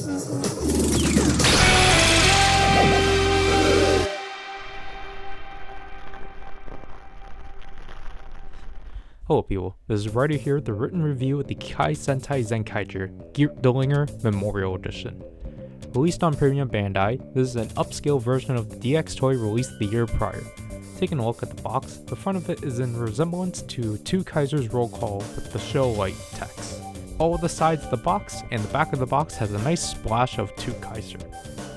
Hello people, this is Ryder here with the written review of the Kikai Sentai Zenkaiger Geardalinger MEMORIal EDITION. Released on Premium Bandai, this is an upscale version of the DX toy released the year prior. Taking a look at the box, the front of it is in resemblance to 2 Kaiser's roll call with the show light text. All of the sides of the box and the back of the box has a nice splash of 2 Kaiser.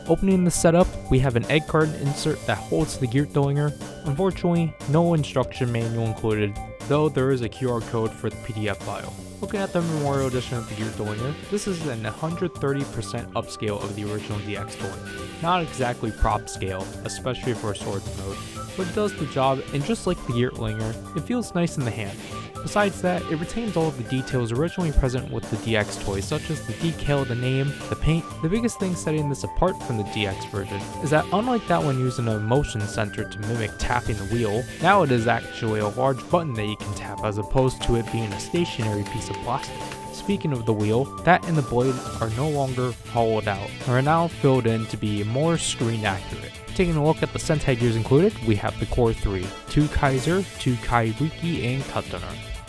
Opening the setup, we have an egg carton insert that holds the Geardalinger. Unfortunately, no instruction manual included, though there is a QR code for the PDF file. Looking at the Memorial Edition of the Geardalinger, this is an 130% upscale of the original DX toy. Not exactly prop scale, especially for swords mode, but it does the job, and just like the Geardalinger, it feels nice in the hand. Besides that, it retains all of the details originally present with the DX toys, such as the decal, the name, the paint. The biggest thing setting this apart from the DX version is that unlike that one using a motion sensor to mimic tapping the wheel, now it is actually a large button that you can tap as opposed to it being a stationary piece of plastic. Speaking of the wheel, that and the blade are no longer hollowed out, and are now filled in to be more screen accurate. Taking a look at the Sentai gears included, we have the core 3, 2 Kaiser, 2 Kai Riki, and Katana.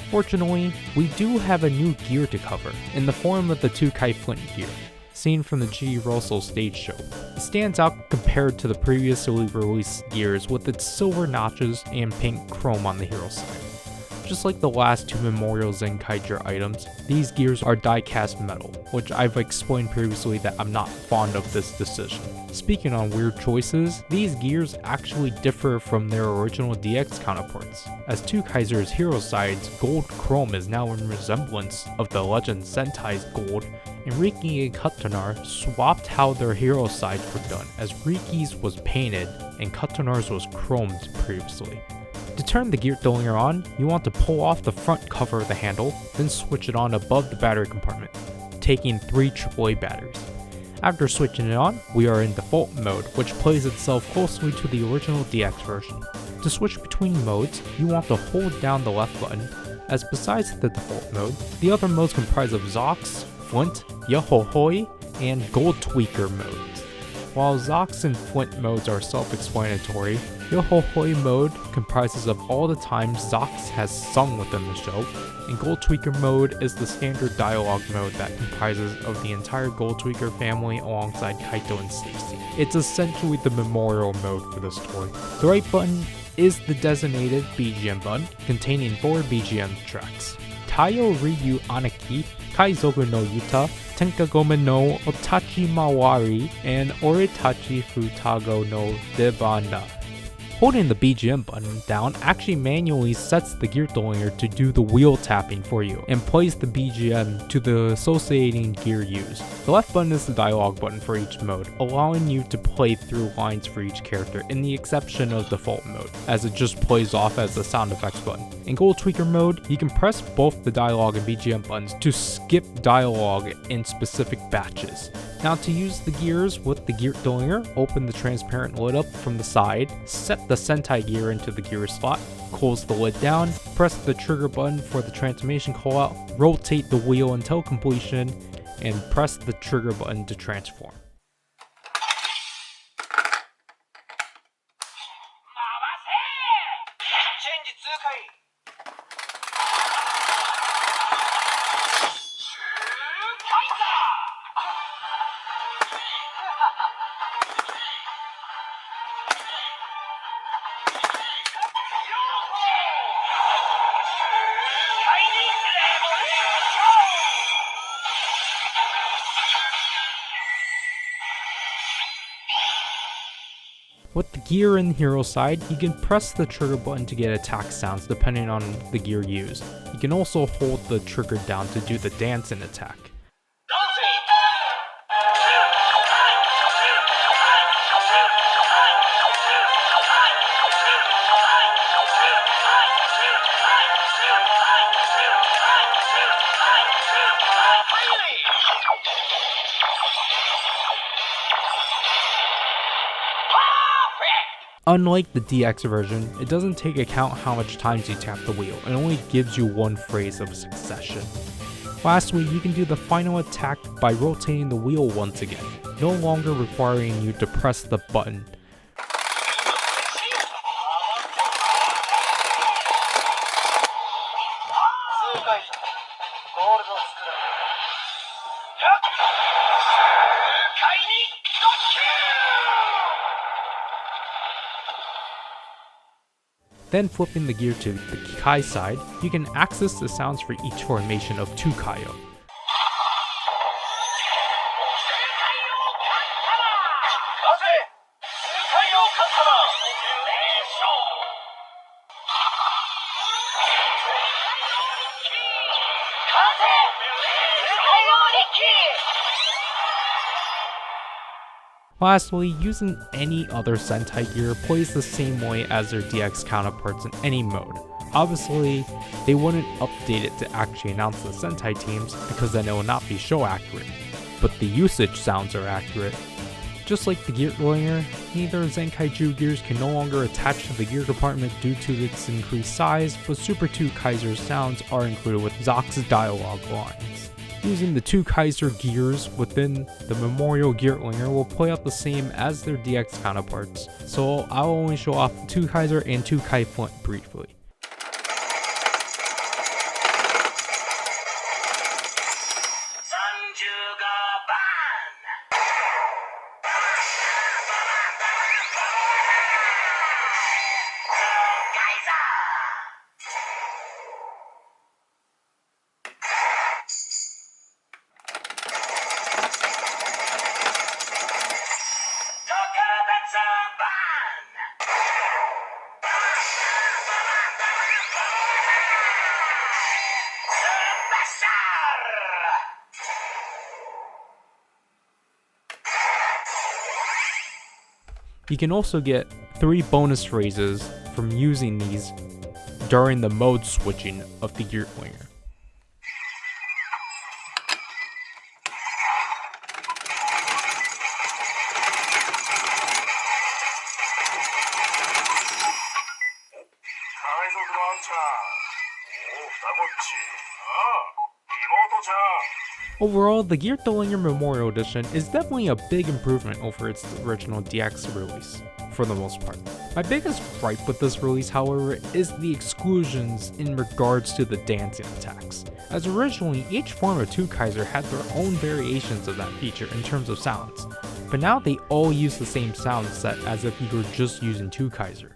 Fortunately, we do have a new gear to cover, in the form of the 2 Kai Flint gear, seen from the G Russell stage show. It stands out compared to the previously released gears with its silver notches and pink chrome on the hero side. Just like the last 2 Memorial Zenkaiger items, these gears are die-cast metal, which I've explained previously that I'm not fond of this decision. Speaking on weird choices, these gears actually differ from their original DX counterparts, as 2 Kaiser's hero side's gold chrome is now in resemblance of the Legend Sentai's gold, and Riki and Katanar's swapped how their hero sides were done, as Riki's was painted and Katanar's was chromed previously. To turn the Geardalinger on, you want to pull off the front cover of the handle, then switch it on above the battery compartment, taking 3 AAA batteries. After switching it on, we are in default mode, which plays itself closely to the original DX version. To switch between modes, you want to hold down the left button, as besides the default mode, the other modes comprise of Zox, Flint, Yahohoi, and Gold Tweaker modes. While Zox and Flint modes are self-explanatory, Yohohoi mode comprises of all the times Zox has sung within the show, and Gold Tweaker mode is the standard dialogue mode that comprises of the entire Gold Tweaker family alongside Kaito and Stacy. It's essentially the memorial mode for this toy. The right button is the designated BGM button, containing 4 BGM tracks: Tayo Ryu Anaki, Kaizoku no Yuta, Tenkagome no Otachi Mawari, and Oritachi Futago no Debanda. Holding the BGM button down actually manually sets the Geardalinger to do the wheel tapping for you and plays the BGM to the associating gear used. The left button is the dialogue button for each mode, allowing you to play through lines for each character in the exception of default mode, as it just plays off as the sound effects button. In Gold Tweaker mode, you can press both the dialogue and BGM buttons to skip dialogue in specific batches. Now to use the gears with the Geardalinger, open the transparent lid up from the side, set the Sentai gear into the gear slot, close the lid down, press the trigger button for the transformation callout, rotate the wheel until completion, and press the trigger button to transform. With the gear in the hero side, you can press the trigger button to get attack sounds depending on the gear used. You can also hold the trigger down to do the dance and attack. Unlike the DX version, it doesn't take account how much times you tap the wheel, it only gives you one phrase of succession. Lastly, you can do the final attack by rotating the wheel once again, no longer requiring you to press the button. Then flipping the gear to the Kikai side, you can access the sounds for each formation of 2 Kaio. Lastly, using any other Sentai gear plays the same way as their DX counterparts in any mode. Obviously, they wouldn't update it to actually announce the Sentai teams because then it will not be show accurate, but the usage sounds are accurate. Just like the Geardalinger, neither Zenkaiju gears can no longer attach to the gear compartment due to its increased size, but Super 2 Kaiser's sounds are included with Zox's dialogue lines. Using the 2 Kaiser gears within the Memorial Geardalinger will play out the same as their DX counterparts, so I'll only show off 2 Kaiser and 2 Kai Flint briefly. You can also get 3 bonus phrases from using these during the mode switching of the Geardalinger. Overall, the Geardalinger Memorial Edition is definitely a big improvement over its original DX release, for the most part. My biggest gripe with this release, however, is the exclusions in regards to the dancing attacks, as originally each form of 2 Kaiser had their own variations of that feature in terms of sounds, but now they all use the same sound set as if you were just using 2 Kaiser.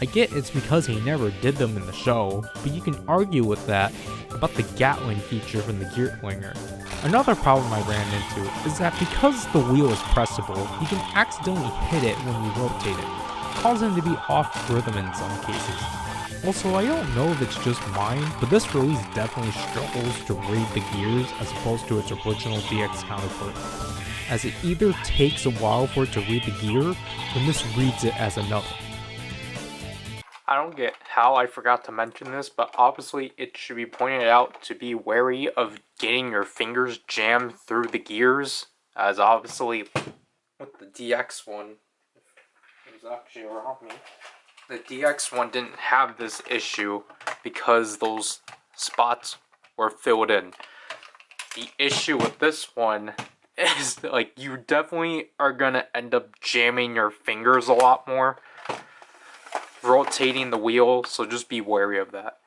I get it's because he never did them in the show, but you can argue with that about the Gatling feature from the Geardalinger. Another problem I ran into is that because the wheel is pressable, you can accidentally hit it when you rotate it, causing it to be off rhythm in some cases. Also, I don't know if it's just mine, but this release definitely struggles to read the gears as opposed to its original DX counterpart, as it either takes a while for it to read the gear, or misreads it as another. I don't get how I forgot to mention this, but obviously it should be pointed out to be wary of getting your fingers jammed through the gears, as obviously with the DX one, it was actually around me. The DX one didn't have this issue because those spots were filled in. The issue with this one is like you definitely are gonna end up jamming your fingers a lot more rotating the wheel, so just be wary of that.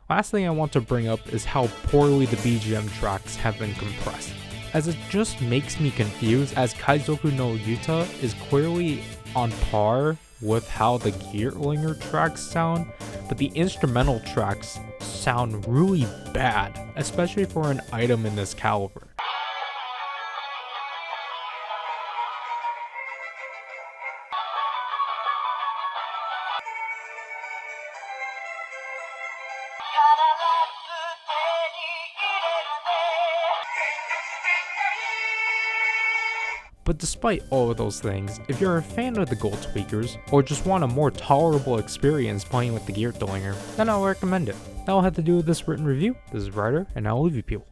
Last thing I want to bring up is how poorly the BGM tracks have been compressed, as it just makes me confused, as Kaizoku no Yuta is clearly on par with how the Geardalinger tracks sound, but the instrumental tracks sound really bad, especially for an item in this caliber. But despite all of those things, if you're a fan of the gold tweakers, or just want a more tolerable experience playing with the Geardalinger, then I'll recommend it. That'll have to do with this written review. This is Ryder, and I'll leave you people.